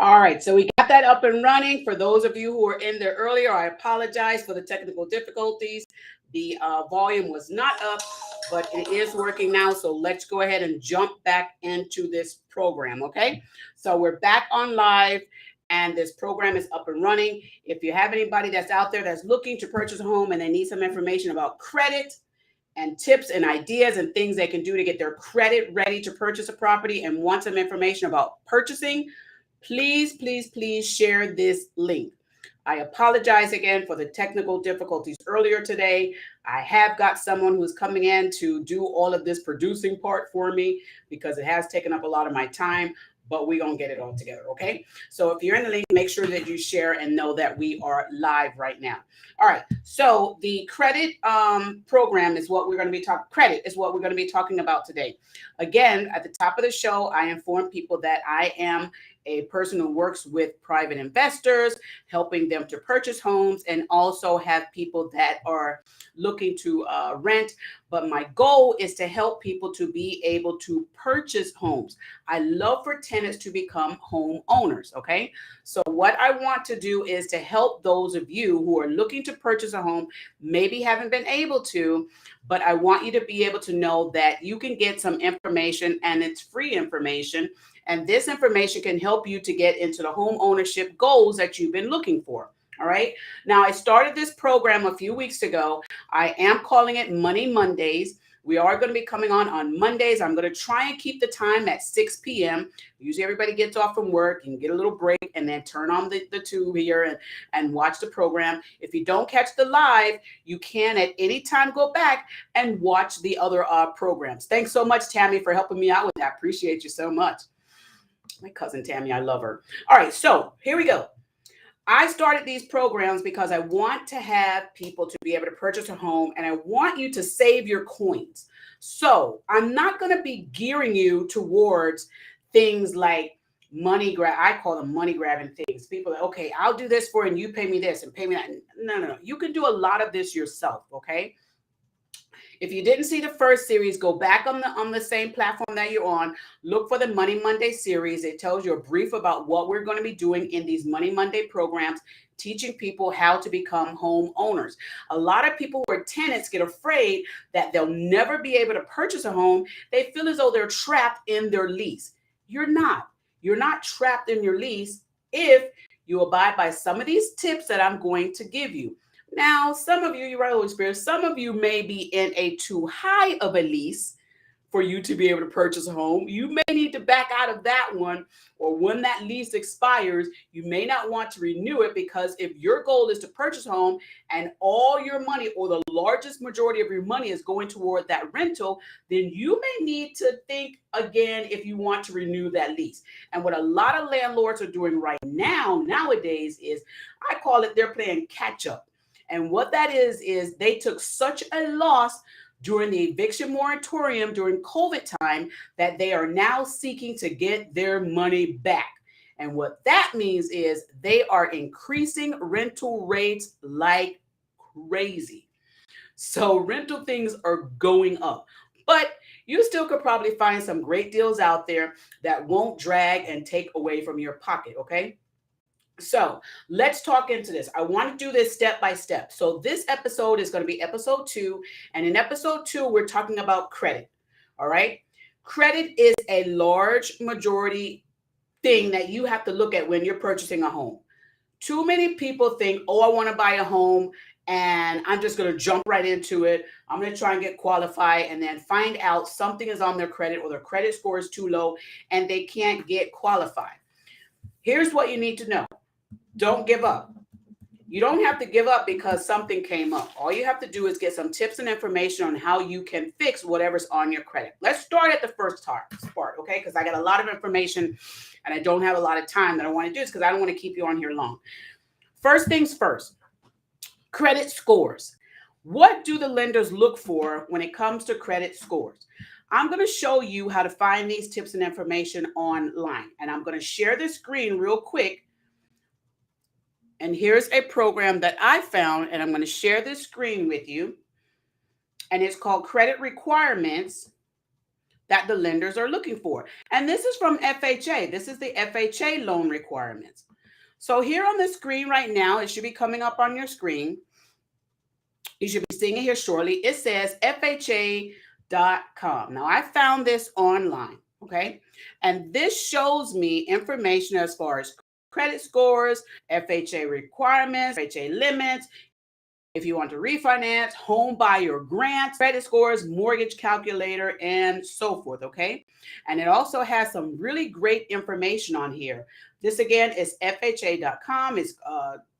All right, so we got that up and running. For those of you who were in there earlier, I apologize for the technical difficulties. The volume was not up, but it is working now. So let's go ahead and jump back into this program, okay? So we're back on live, and this program is up and running. If you have anybody that's out there that's looking to purchase a home and they need some information about credit and tips and ideas and things they can do to get their credit ready to purchase a property and want some information about purchasing, please, please, please share this link. I apologize again for the technical difficulties earlier today. I have got someone who's coming in to do all of this producing part for me because it has taken up a lot of my time, but we're going to get it all together, okay? So if you're in the link, make sure that you share and know that we are live right now. All right, so the credit program is what we're going to be talking. Credit is what we're going to be talking about today. Again, at the top of the show, I inform people that I am a person who works with private investors, helping them to purchase homes, and also have people that are looking to rent. But my goal is to help people to be able to purchase homes. I love for tenants to become homeowners, okay? So what I want to do is to help those of you who are looking to purchase a home, maybe haven't been able to, but I want you to be able to know that you can get some information, and it's free information. And this information can help you to get into the home ownership goals that you've been looking for. All right. Now, I started this program a few weeks ago. I am calling it Money Mondays. We are going to be coming on Mondays. I'm going to try and keep the time at 6 p.m. Usually everybody gets off from work and get a little break and then turn on the tube here and watch the program. If you don't catch the live, you can at any time go back and watch the other programs. Thanks so much, Tammy, for helping me out with that. Appreciate you so much. My cousin Tammy, I love her. All right, so here we go. I started these programs because I want to have people to be able to purchase a home, and I want you to save your coins. So I'm not going to be gearing you towards things like money grab. I call them money grabbing things. People are, okay, I'll do this for you and you pay me this and pay me that. No. You can do a lot of this yourself, okay? If you didn't see the first series, go back on the same platform that you're on. Look for the Money Monday series. It tells you a brief about what we're going to be doing in these Money Monday programs, teaching people how to become homeowners. A lot of people who are tenants get afraid that they'll never be able to purchase a home. They feel as though they're trapped in their lease. You're not. You're not trapped in your lease if you abide by some of these tips that I'm going to give you. Now, some of you, you're right, Holy Spirit, some of you may be in a too high of a lease for you to be able to purchase a home. You may need to back out of that one, or when that lease expires, you may not want to renew it, because if your goal is to purchase a home and all your money, or the largest majority of your money, is going toward that rental, then you may need to think again if you want to renew that lease. And what a lot of landlords are doing right now, nowadays, is I call it they're playing catch up. And what that is they took such a loss during the eviction moratorium during COVID time that they are now seeking to get their money back. And what that means is they are increasing rental rates like crazy. So rental things are going up. But you still could probably find some great deals out there that won't drag and take away from your pocket, okay? So let's talk into this. I want to do this step by step. So this episode is going to be episode 2. And in episode 2, we're talking about credit. All right. Credit is a large majority thing that you have to look at when you're purchasing a home. Too many people think, oh, I want to buy a home and I'm just going to jump right into it. I'm going to try and get qualified, and then find out something is on their credit, or their credit score is too low and they can't get qualified. Here's what you need to know. Don't give up. You don't have to give up because something came up. All you have to do is get some tips and information on how you can fix whatever's on your credit. Let's start at the first part, okay? Because I got a lot of information and I don't have a lot of time that I want to do this, because I don't want to keep you on here long. First things first, credit scores. What do the lenders look for when it comes to credit scores? I'm going to show you how to find these tips and information online. And I'm going to share the screen real quick. And here's a program that I found, and I'm going to share this screen with you. And it's called Credit Requirements that the lenders are looking for. And this is from FHA. This is the FHA loan requirements. So here on the screen right now, it should be coming up on your screen. You should be seeing it here shortly. It says FHA.com. Now, I found this online, okay? And this shows me information as far as credit scores, FHA requirements, FHA limits, if you want to refinance, home buyer grants, credit scores, mortgage calculator, and so forth, okay? And it also has some really great information on here. This, again, is FHA.com. It's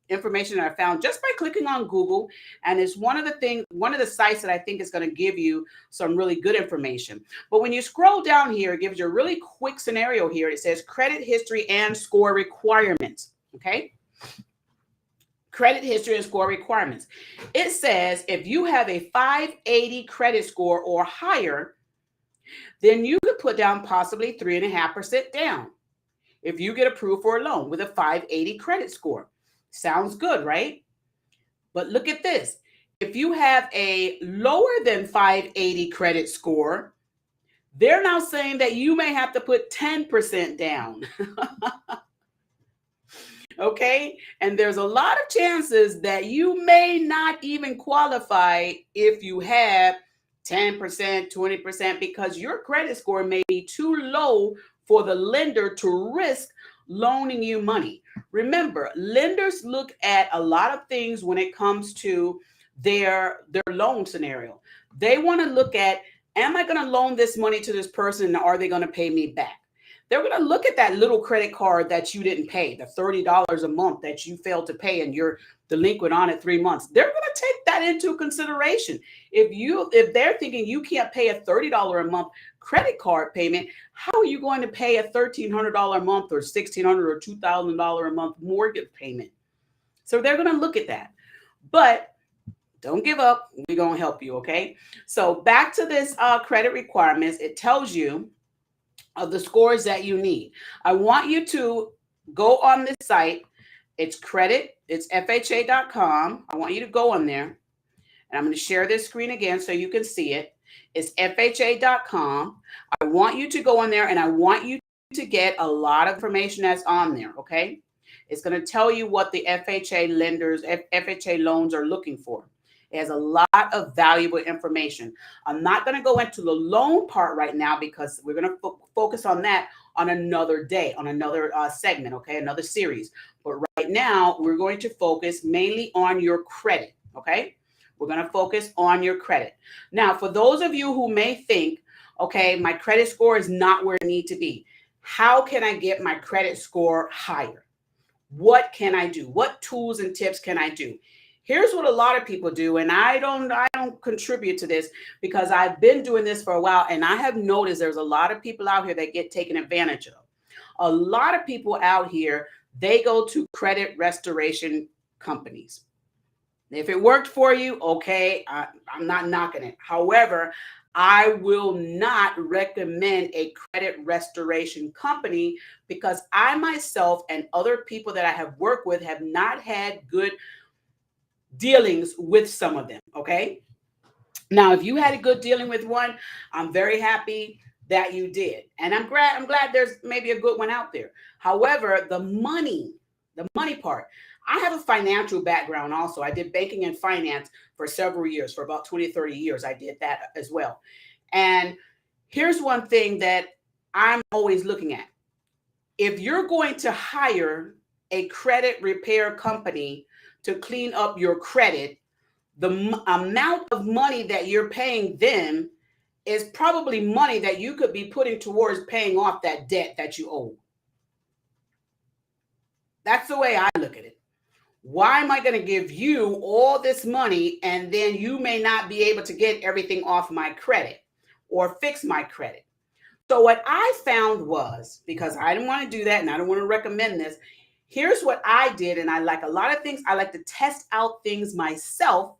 information that I found just by clicking on Google. And it's one of the sites that I think is going to give you some really good information. But when you scroll down here, it gives you a really quick scenario here. It says credit history and score requirements, okay? Credit history and score requirements. It says if you have a 580 credit score or higher, then you could put down possibly 3.5% down if you get approved for a loan with a 580 credit score. Sounds good, right? But look at this. If you have a lower than 580 credit score, they're now saying that you may have to put 10% down. Okay, and there's a lot of chances that you may not even qualify if you have 10%, 20%, because your credit score may be too low for the lender to risk loaning you money. Remember, lenders look at a lot of things when it comes to their loan scenario. They want to look at, am I going to loan this money to this person, and are they going to pay me back? They're going to look at that little credit card that you didn't pay, the $30 a month that you failed to pay and you're delinquent on it 3 months. They're going to take that into consideration. If they're thinking you can't pay a $30 a month credit card payment, how are you going to pay a $1,300 a month or $1,600 or $2,000 a month mortgage payment? So they're going to look at that. But don't give up. We're going to help you, okay? So back to this credit requirements, it tells you of the scores that you need. I want you to go on this site. It's FHA.com. I want you to go on there. And I'm going to share this screen again so you can see it. It's FHA.com. I want you to go on there and I want you to get a lot of information that's on there, okay? It's going to tell you what the FHA lenders, FHA loans are looking for. It has a lot of valuable information. I'm not going to go into the loan part right now because we're going to focus on that on another day, on another segment, okay, another series. But right now, we're going to focus mainly on your credit, okay? We're going to focus on your credit. Now, for those of you who may think, okay, my credit score is not where it needs to be. How can I get my credit score higher? What can I do? What tools and tips can I do? Here's what a lot of people do, and I don't contribute to this because I've been doing this for a while, and I have noticed there's a lot of people out here that get taken advantage of. A lot of people out here, they go to credit restoration companies. If it worked for you, okay, I'm not knocking it. However, I will not recommend a credit restoration company because I myself and other people that I have worked with have not had good dealings with some of them, okay? Now, if you had a good dealing with one, I'm very happy that you did. And I'm glad there's maybe a good one out there. However, the money part, I have a financial background also. I did banking and finance for several years, for about 20, 30 years. I did that as well. And here's one thing that I'm always looking at. If you're going to hire a credit repair company to clean up your credit, the amount of money that you're paying them is probably money that you could be putting towards paying off that debt that you owe. That's the way I look at it. Why am I going to give you all this money and then you may not be able to get everything off my credit or fix my credit? So what I found was, because I didn't want to do that and I don't want to recommend this, here's what I did, and I like a lot of things. I like to test out things myself,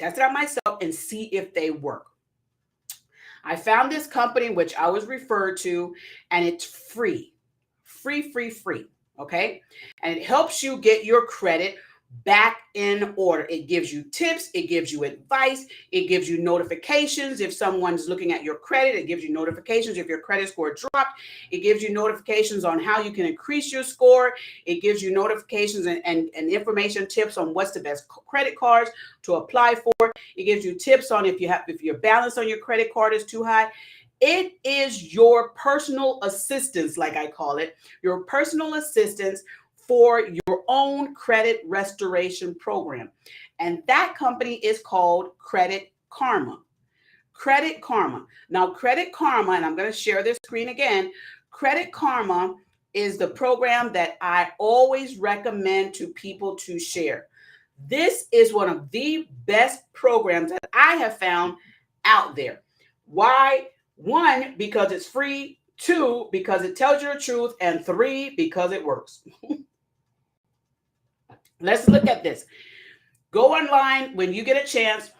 and see if they work. I found this company, which I was referred to, and it's free, okay? And it helps you get your credit back in order. It gives you tips, it gives you advice, it gives you notifications if someone's looking at your credit, it gives you notifications if your credit score dropped, it gives you notifications on how you can increase your score, it gives you notifications and information tips on what's the best credit cards to apply for. It gives you tips on if your balance on your credit card is too high. It is your personal assistance, like I call it, your personal assistance for your own credit restoration program. And that company is called Credit Karma. Credit Karma. Now, Credit Karma, and I'm going to share this screen again. Credit Karma is the program that I always recommend to people to share. This is one of the best programs that I have found out there. Why? One, because it's free. Two, because it tells you the truth. And three, because it works. Let's look at this. Go online when you get a chance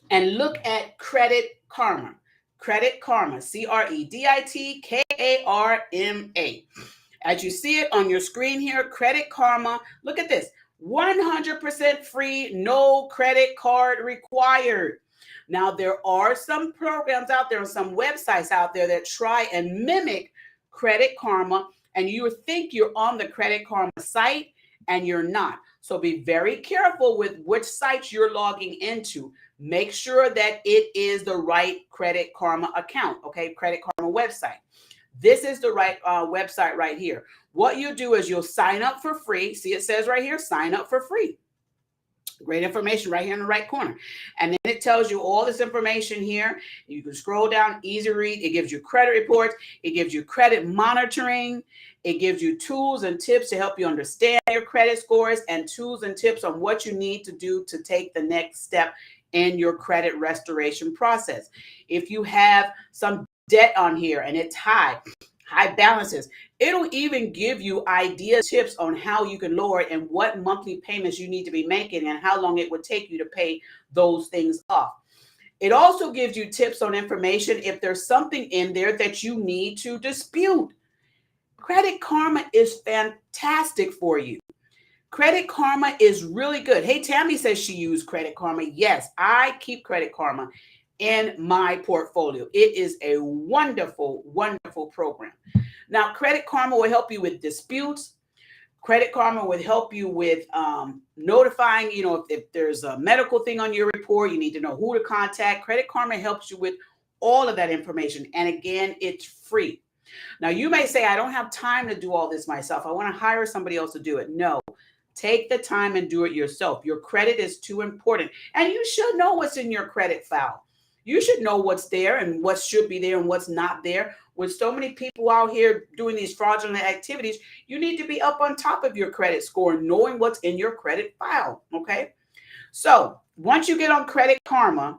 and look at Credit Karma. Credit Karma, CreditKarma. As you see it on your screen here, Credit Karma, look at this. 100% free, no credit card required. Now, there are some programs out there and some websites out there that try and mimic Credit Karma, and you think you're on the Credit Karma site, and you're not. So be very careful with which sites you're logging into. Make sure that it is the right Credit Karma account, okay? Credit Karma website. This is the right website right here. What you do is you'll sign up for free. See, it says right here, sign up for free. Great information right here in the right corner. And then it tells you all this information here. You can scroll down, easy read. It gives you credit reports. It gives you credit monitoring. It gives you tools and tips to help you understand your credit scores and tools and tips on what you need to do to take the next step in your credit restoration process. If you have some debt on here and it's high balances, it'll even give you ideas, tips on how you can lower it and what monthly payments you need to be making and how long it would take you to pay those things off. It also gives you tips on information if there's something in there that you need to dispute. Credit Karma is fantastic for you. Credit Karma is really good. Hey, Tammy says she used Credit Karma. Yes, I keep Credit Karma in my portfolio. It is a wonderful, wonderful program. Now, Credit Karma will help you with disputes. Credit Karma will help you with notifying, if there's a medical thing on your report, you need to know who to contact. Credit Karma helps you with all of that information. And again, it's free. Now, you may say, I don't have time to do all this myself. I want to hire somebody else to do it. No, take the time and do it yourself. Your credit is too important. And you should know what's in your credit file. You should know what's there and what should be there and what's not there. With so many people out here doing these fraudulent activities, you need to be up on top of your credit score, knowing what's in your credit file, okay? So once you get on Credit Karma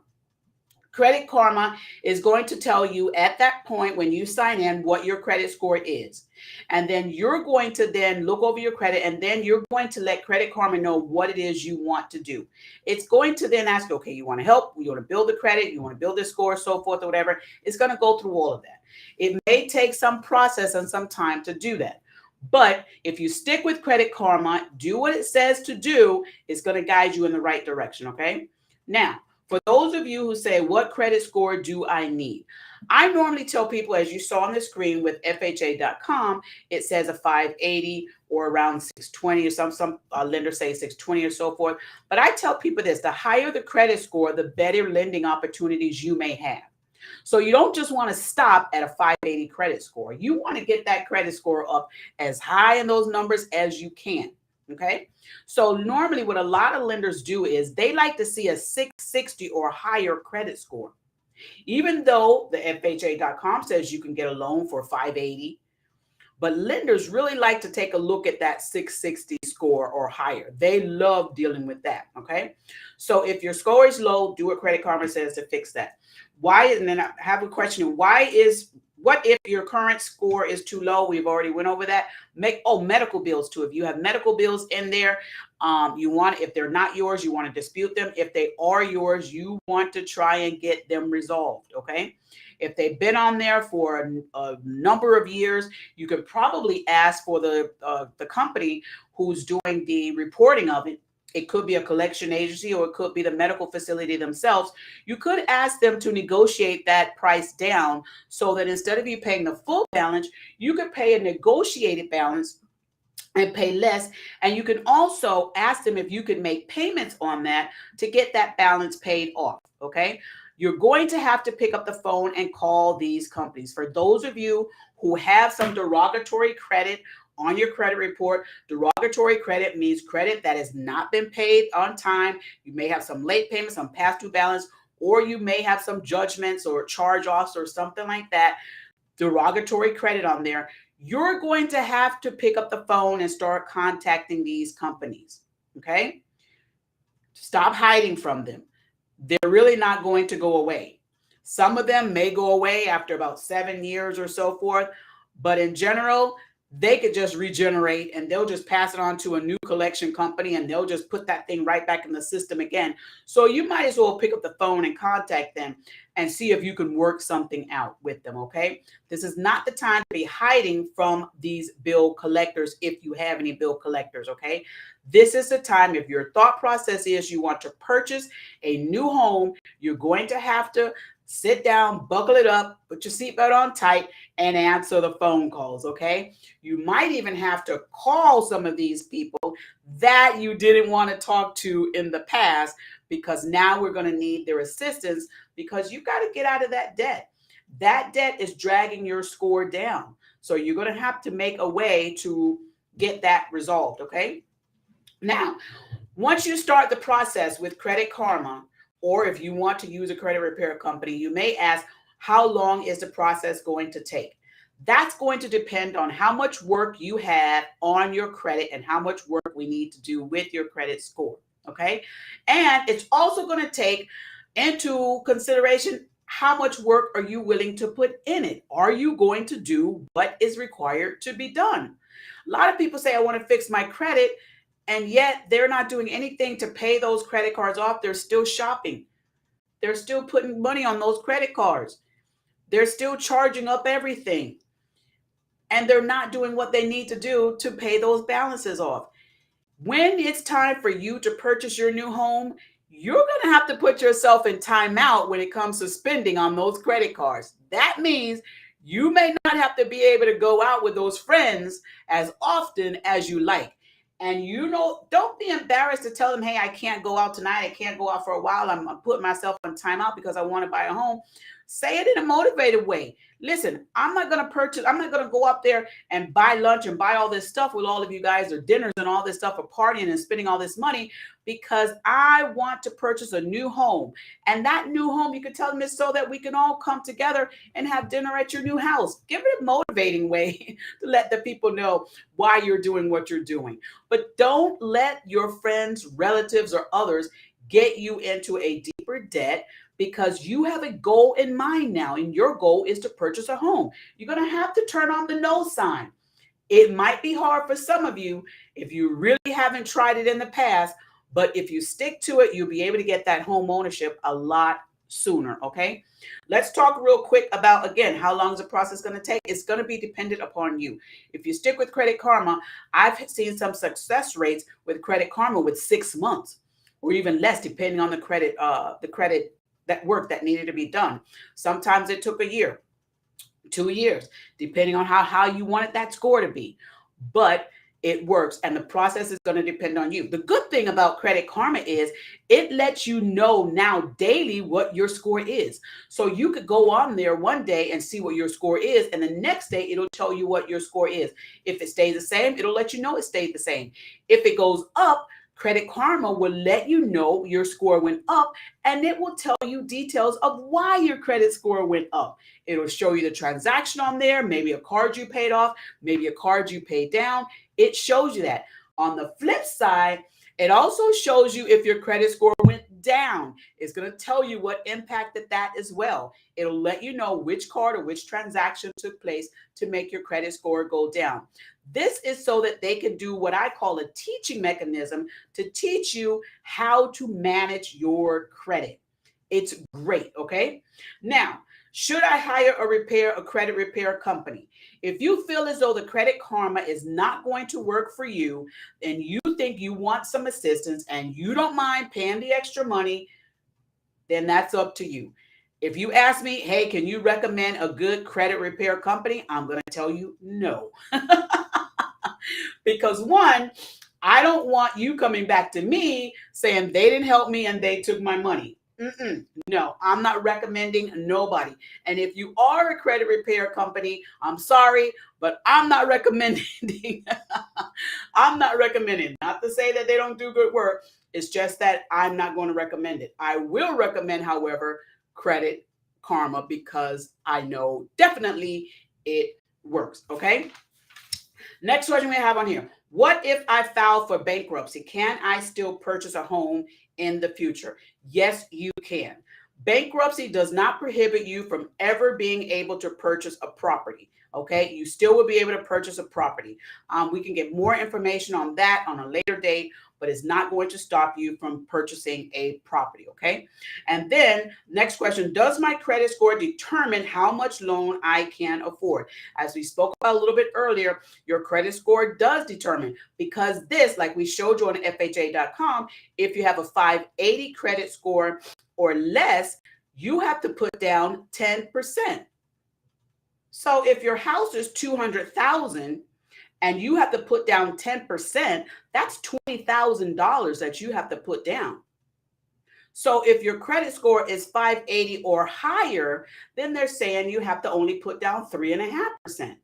is going to tell you at that point when you sign in what your credit score is. And then you're going to then look over your credit, and then you're going to let Credit Karma know what it is you want to do. It's going to then ask, okay, you want to help, you want to build the credit, you want to build the score, so forth or whatever. It's going to go through all of that. It may take some process and some time to do that. But if you stick with Credit Karma, do what it says to do, it's going to guide you in the right direction, okay? Now, for those of you who say, what credit score do I need? I normally tell people, as you saw on the screen with FHA.com, it says a 580 or around 620 or some lenders say 620 or so forth. But I tell people this, the higher the credit score, the better lending opportunities you may have. So you don't just want to stop at a 580 credit score. You want to get that credit score up as high in those numbers as you can. Okay. So normally what a lot of lenders do is they like to see a 660 or higher credit score. Even though the FHA.com says you can get a loan for 580, but lenders really like to take a look at that 660 score or higher. They love dealing with that. Okay. So if your score is low, do what Credit Karma says to fix that. Why? And then I have a question. What if your current score is too low? We've already went over that. Medical bills too. If you have medical bills in there, if they're not yours, you want to dispute them. If they are yours, you want to try and get them resolved. Okay. If they've been on there for a number of years, you could probably ask for the company who's doing the reporting of it. It could be a collection agency or it could be the medical facility themselves. You could ask them to negotiate that price down so that instead of you paying the full balance, you could pay a negotiated balance and pay less. And you can also ask them if you can make payments on that to get that balance paid off. Okay. You're going to have to pick up the phone and call these companies. For those of you who have some derogatory credit on your credit report, derogatory credit means credit that has not been paid on time. You may have some late payments, some past due balance, or you may have some judgments or charge-offs or something like that. Derogatory credit on there. You're going to have to pick up the phone and start contacting these companies. Okay? Stop hiding from them. They're really not going to go away. Some of them may go away after about 7 years or so forth, but in general, they could just regenerate and they'll just pass it on to a new collection company and they'll just put that thing right back in the system again. So you might as well pick up the phone and contact them and see if you can work something out with them, okay? This is not the time to be hiding from these bill collectors if you have any bill collectors, okay? This is the time, if your thought process is you want to purchase a new home, you're going to have to sit down, buckle it up, put your seatbelt on tight, and answer the phone calls, okay? You might even have to call some of these people that you didn't want to talk to in the past because now we're going to need their assistance because you got to get out of that debt. That debt is dragging your score down. So you're going to have to make a way to get that resolved, okay? Now, once you start the process with Credit Karma, or if you want to use a credit repair company, you may ask, how long is the process going to take? That's going to depend on how much work you have on your credit and how much work we need to do with your credit score, okay? And it's also going to take into consideration how much work are you willing to put in it? Are you going to do what is required to be done? A lot of people say, I want to fix my credit, and yet they're not doing anything to pay those credit cards off. They're still shopping. They're still putting money on those credit cards. They're still charging up everything. And they're not doing what they need to do to pay those balances off. When it's time for you to purchase your new home, you're going to have to put yourself in timeout when it comes to spending on those credit cards. That means you may not have to be able to go out with those friends as often as you like. And don't be embarrassed to tell them, hey, I can't go out tonight. I can't go out for a while. I'm putting myself on timeout because I want to buy a home. Say it in a motivated way. Listen, I'm not going to go up there and buy lunch and buy all this stuff with all of you guys, or dinners and all this stuff, or partying and spending all this money, because I want to purchase a new home. And that new home, you can tell them, is so that we can all come together and have dinner at your new house. Give it a motivating way to let the people know why you're doing what you're doing. But don't let your friends, relatives, or others get you into a deeper debt, because you have a goal in mind now, and your goal is to purchase a home. You're going to have to turn on the no sign. It might be hard for some of you if you really haven't tried it in the past, but if you stick to it, you'll be able to get that home ownership a lot sooner, okay? Let's talk real quick about, again, how long is the process going to take? It's going to be dependent upon you. If you stick with Credit Karma, I've seen some success rates with Credit Karma with 6 months or even less, depending on the credit that work that needed to be done. Sometimes it took a year, 2 years, depending on how you wanted that score to be. But it works, and the process is going to depend on you. The good thing about Credit Karma is it lets you know now daily what your score is. So you could go on there one day and see what your score is, and the next day it'll tell you what your score is. If it stays the same, it'll let you know it stayed the same. If it goes up, Credit Karma will let you know your score went up, and it will tell you details of why your credit score went up. It'll show you the transaction on there, maybe a card you paid off, maybe a card you paid down. It shows you that. On the flip side, it also shows you if your credit score went down. It's going to tell you what impacted that as well. It'll let you know which card or which transaction took place to make your credit score go down. This is so that they can do what I call a teaching mechanism to teach you how to manage your credit. It's great, okay? Now, Should I hire a credit repair company? If you feel as though the Credit Karma is not going to work for you and you think you want some assistance and you don't mind paying the extra money, then that's up to you. If you ask me, hey, can you recommend a good credit repair company? I'm going to tell you no. Because one, I don't want you coming back to me saying they didn't help me and they took my money. No, I'm not recommending nobody. And if you are a credit repair company, I'm sorry, but I'm not recommending. I'm not recommending. Not to say that they don't do good work. It's just that I'm not going to recommend it. I will recommend, however, Credit Karma because I know definitely it works. Okay. Next question we have on here. What if I file for bankruptcy? Can I still purchase a home in the future? Yes, you can. Bankruptcy does not prohibit you from ever being able to purchase a property. Okay, you still will be able to purchase a property. We can get more information on that on a later date, but it's not going to stop you from purchasing a property. Okay, and then next question, does my credit score determine how much loan I can afford? As we spoke about a little bit earlier, your credit score does determine, because this, like we showed you on FHA.com, if you have a 580 credit score or less, you have to put down 10%. So if your house is $200,000 and you have to put down 10%, that's $20,000 that you have to put down. So if your credit score is 580 or higher, then they're saying you have to only put down 3.5%.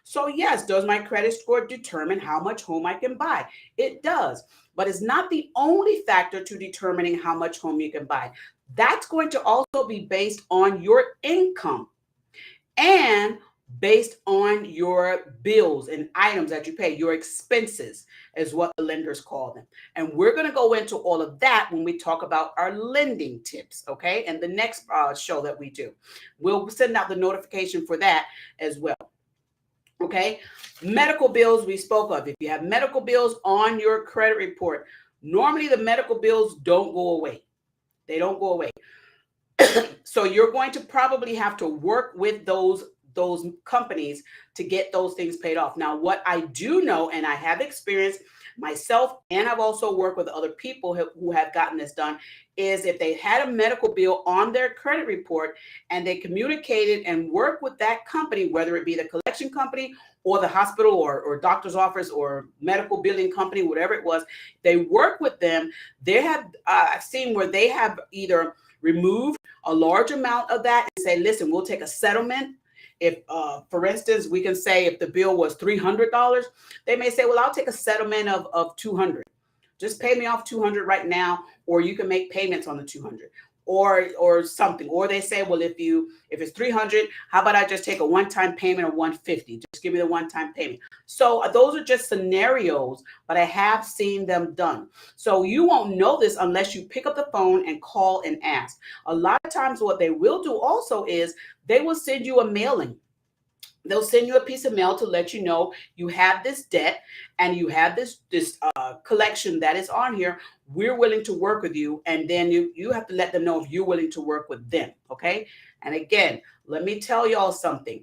So yes, does my credit score determine how much home I can buy? It does, but it's not the only factor to determining how much home you can buy. That's going to also be based on your income and based on your bills and items that you pay. Your expenses is what the lenders call them. And we're going to go into all of that when we talk about our lending tips, okay? And the next show that we do, we'll send out the notification for that as well. Okay, medical bills we spoke of. If you have medical bills on your credit report, normally the medical bills don't go away. They don't go away. So you're going to probably have to work with those companies to get those things paid off. Now, what I do know, and I have experienced myself, and I've also worked with other people who have gotten this done, is if they had a medical bill on their credit report and they communicated and worked with that company, whether it be the collection company or the hospital or doctor's office or medical billing company, whatever it was, they work with them. They have, I've seen where they have either removed a large amount of that and say, listen, we'll take a settlement. If, for instance, we can say if the bill was $300, they may say, well, I'll take a settlement of $200. Just pay me off $200 right now, or you can make payments on the $200 or something. Or they say, well, if it's $300, how about I just take a one-time payment of $150? Just give me the one-time payment. So those are just scenarios, but I have seen them done. So you won't know this unless you pick up the phone and call and ask. A lot of times what they will do also is they will send you a mailing. They'll send you a piece of mail to let you know you have this debt and you have this collection that is on here. We're willing to work with you. And then you have to let them know if you're willing to work with them. Okay. And again, let me tell y'all something.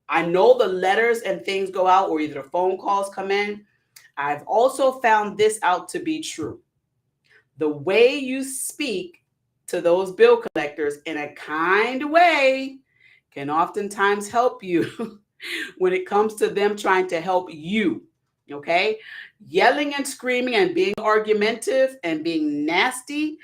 I know the letters and things go out, or either the phone calls come in. I've also found this out to be true. The way you speak to those bill collectors in a kind way can oftentimes help you when it comes to them trying to help you, okay? Yelling and screaming and being argumentative and being nasty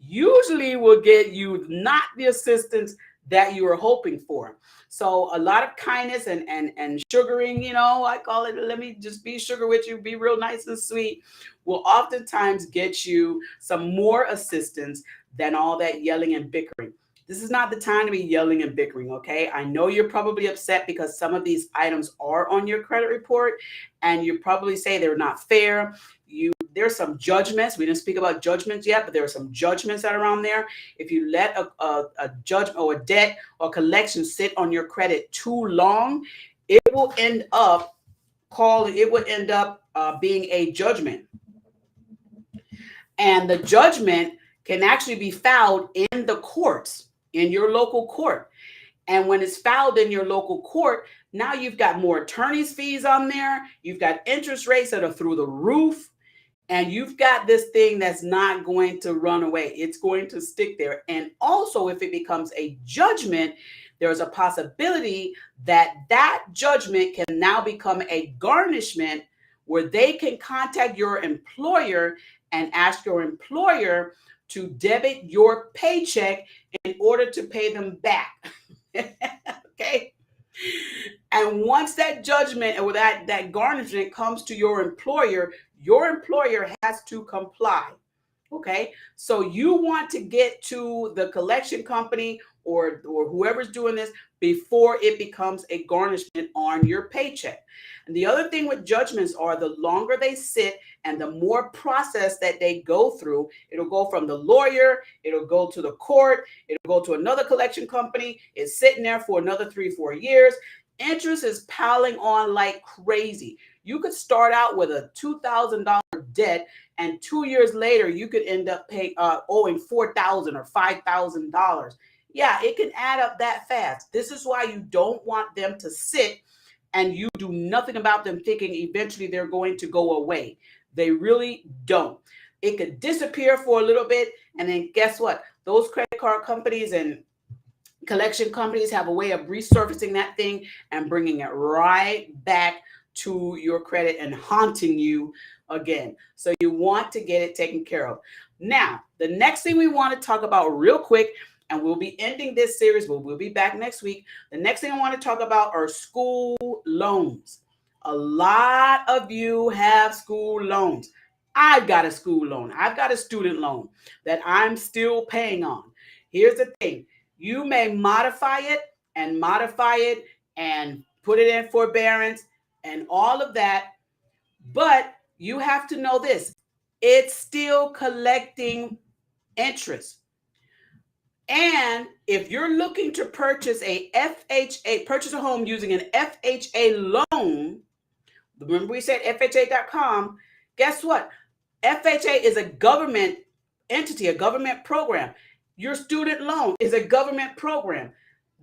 usually will get you not the assistance that you were hoping for. So a lot of kindness and sugaring, I call it, let me just be sugar with you, be real nice and sweet, will oftentimes get you some more assistance than all that yelling and bickering. This is not the time to be yelling and bickering, okay? I know you're probably upset because some of these items are on your credit report, and you probably say they're not fair. There's some judgments. We didn't speak about judgments yet, but there are some judgments that are on there. If you let a judgment or a debt or collection sit on your credit too long, it will end up being a judgment. And the judgment can actually be filed in the courts, in your local court. And when it's filed in your local court, now you've got more attorney's fees on there. You've got interest rates that are through the roof. And you've got this thing that's not going to run away. It's going to stick there. And also, if it becomes a judgment, there's a possibility that that judgment can now become a garnishment where they can contact your employer and ask your employer to debit your paycheck in order to pay them back. Okay. And once that judgment or that garnishment comes to your employer has to comply. Okay. So you want to get to the collection company or whoever's doing this before it becomes a garnishment on your paycheck. And the other thing with judgments are the longer they sit and the more process that they go through, it'll go from the lawyer, it'll go to the court, it'll go to another collection company. It's sitting there for another 3-4 years. Interest is piling on like crazy. You could start out with a $2,000 debt, and 2 years later, you could end up owing $4,000 or $5,000. Yeah, it can add up that fast. This is why you don't want them to sit and you do nothing about them thinking eventually they're going to go away. They really don't. It could disappear for a little bit, and then guess what? Those credit card companies and collection companies have a way of resurfacing that thing and bringing it right back to your credit and haunting you again. So you want to get it taken care of. Now, the next thing we want to talk about real quick, and we'll be ending this series, but we'll be back next week. The next thing I want to talk about are school loans. A lot of you have school loans. I've got a school loan. I've got a student loan that I'm still paying on. Here's the thing. You may modify it and put it in forbearance and all of that. But you have to know this. It's still collecting interest. And if you're looking to purchase purchase a home using an FHA loan, remember we said FHA.com, guess what? FHA is a government entity, a government program. Your student loan is a government program.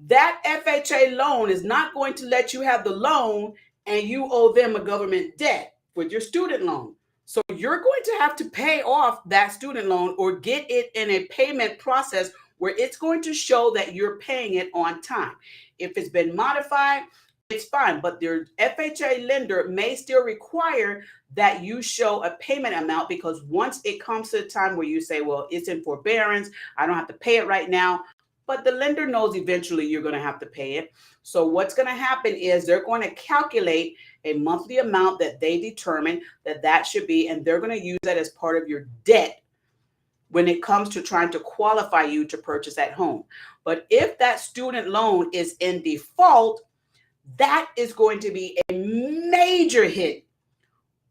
That FHA loan is not going to let you have the loan and you owe them a government debt with your student loan. So you're going to have to pay off that student loan or get it in a payment process where it's going to show that you're paying it on time. If it's been modified, it's fine, but their FHA lender may still require that you show a payment amount, because once it comes to the time where you say, well, it's in forbearance, I don't have to pay it right now, but the lender knows eventually you're going to have to pay it. So what's going to happen is they're going to calculate a monthly amount that they determine that should be, and they're going to use that as part of your debt when it comes to trying to qualify you to purchase that home. But if that student loan is in default, that is going to be a major hit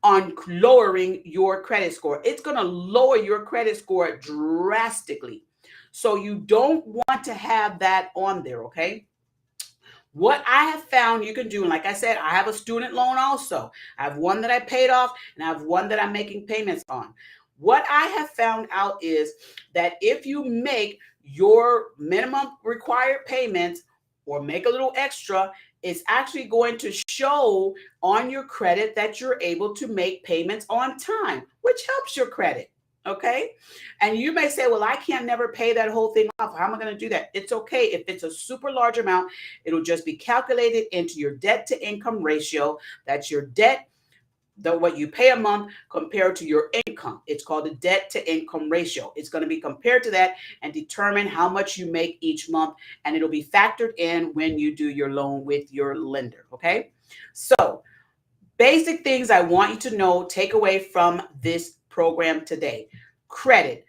on lowering your credit score. It's going to lower your credit score drastically. So you don't want to have that on there, okay? What I have found you can do, and like I said, I have a student loan also. I have one that I paid off, and I have one that I'm making payments on. What I have found out is that if you make your minimum required payments or make a little extra, it's actually going to show on your credit that you're able to make payments on time, which helps your credit. Okay. And you may say, well, I can't never pay that whole thing off. How am I going to do that? It's okay. If it's a super large amount, it'll just be calculated into your debt to income ratio. That's your debt, what you pay a month compared to your income. It's called the debt to income ratio. It's going to be compared to that and determine how much you make each month. And it'll be factored in when you do your loan with your lender. Okay. So basic things I want you to know, take away from this program today. Credit.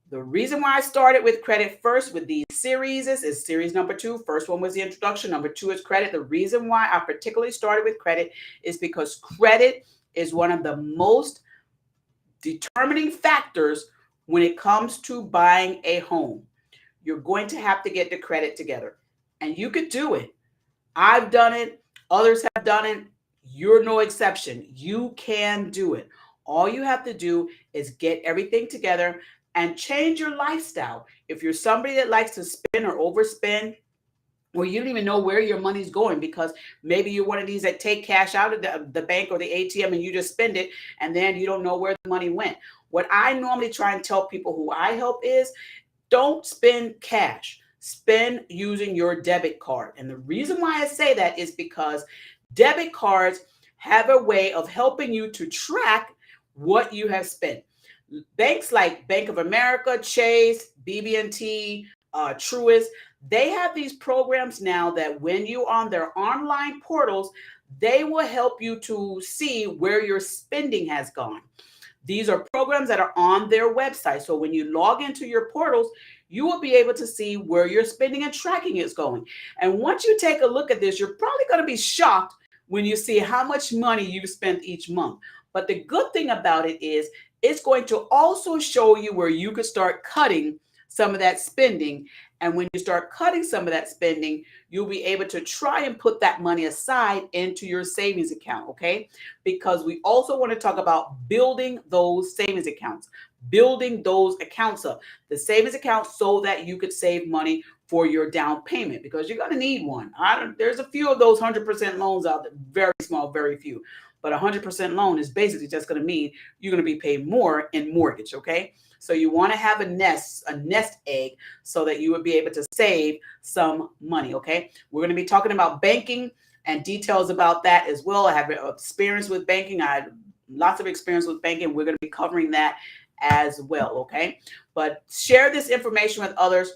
The reason why I started with credit first with these series is series number 2. First one was the introduction. Number 2 is credit. The reason why I particularly started with credit is because credit is one of the most determining factors when it comes to buying a home. You're going to have to get the credit together, and you could do it. I've done it. Others have done it. You're no exception. You can do it. All you have to do is get everything together and change your lifestyle. If you're somebody that likes to spend or overspend, or you don't even know where your money's going, because maybe you're one of these that take cash out of the bank or the ATM and you just spend it, and then you don't know where the money went. What I normally try and tell people who I help is, don't spend cash. Spend using your debit card. And the reason why I say that is because debit cards have a way of helping you to track what you have spent. Banks like Bank of America, Chase, BB&T, Truist, they have these programs now that when you on their online portals, they will help you to see where your spending has gone. These are programs that are on their website. So when you log into your portals, you will be able to see where your spending and tracking is going. And once you take a look at this, you're probably going to be shocked when you see how much money you've spent each month. But the good thing about it is it's going to also show you where you could start cutting some of that spending. And when you start cutting some of that spending, you'll be able to try and put that money aside into your savings account, okay? Because we also want to talk about building those savings accounts, building those accounts up, the savings account, so that you could save money for your down payment, because you're going to need one. There's a few of those 100% loans out there, very small, very few. But a 100% loan is basically just going to mean you're going to be paid more in mortgage, okay? So you want to have a nest egg, so that you would be able to save some money, okay? We're going to be talking about banking and details about that as well. I have experience with banking. I have lots of experience with banking. We're going to be covering that as well, okay? But share this information with others.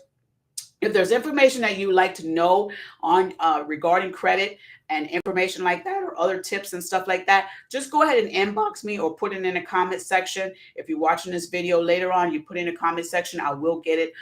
If there's information that you like to know on regarding credit and information like that, or other tips and stuff like that, just go ahead and inbox me or put it in a comment section. If you're watching this video later on, you put it in a comment section. I will get it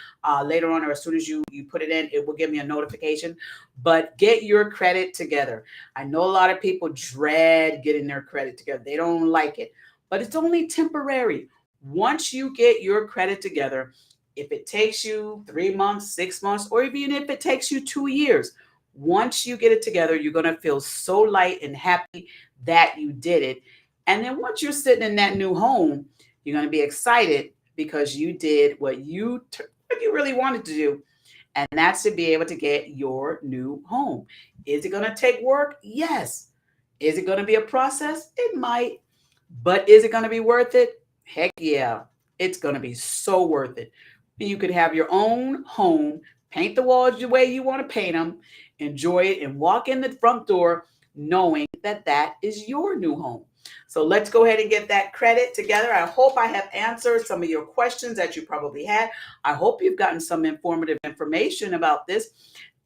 later on, or as soon as you put it in, it will give me a notification. But get your credit together. I know a lot of people dread getting their credit together. They don't like it, but it's only temporary. Once you get your credit together, if it takes you 3 months, 6 months, or even if it takes you 2 years, once you get it together, you're going to feel so light and happy that you did it. And then once you're sitting in that new home, you're going to be excited because you did what you really wanted to do. And that's to be able to get your new home. Is it going to take work? Yes. Is it going to be a process? It might. But is it going to be worth it? Heck yeah. It's going to be so worth it. You could have your own home, paint the walls the way you want to paint them, enjoy it, and walk in the front door knowing that that is your new home. So let's go ahead and get that credit together. I hope I have answered some of your questions that you probably had. I hope you've gotten some informative information about this.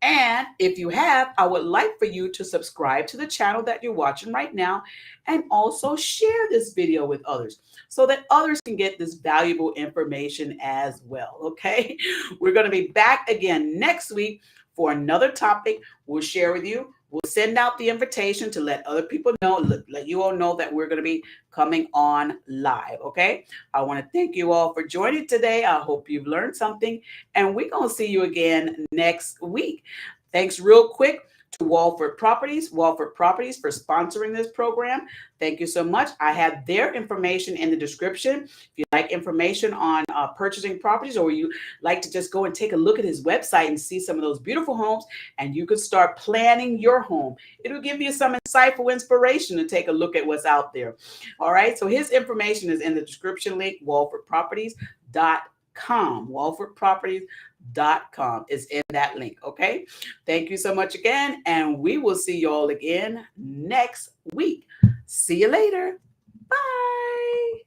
And if you have, I would like for you to subscribe to the channel that you're watching right now, and also share this video with others so that others can get this valuable information as well, okay? We're going to be back again next week for another topic we'll share with you. We'll send out the invitation to let other people know, let you all know that we're going to be coming on live, okay? I want to thank you all for joining today. I hope you've learned something, and we're going to see you again next week. Thanks real quick to Walford Properties for sponsoring this program. Thank you so much. I have their information in the description. If you like information on purchasing properties, or you like to just go and take a look at his website and see some of those beautiful homes, and you could start planning your home. It'll give you some insightful inspiration to take a look at what's out there. All right. So his information is in the description link, walfordproperties.com. walfordproperties.com is in that link. Okay. Thank you so much again. And we will see you all again next week. See you later. Bye.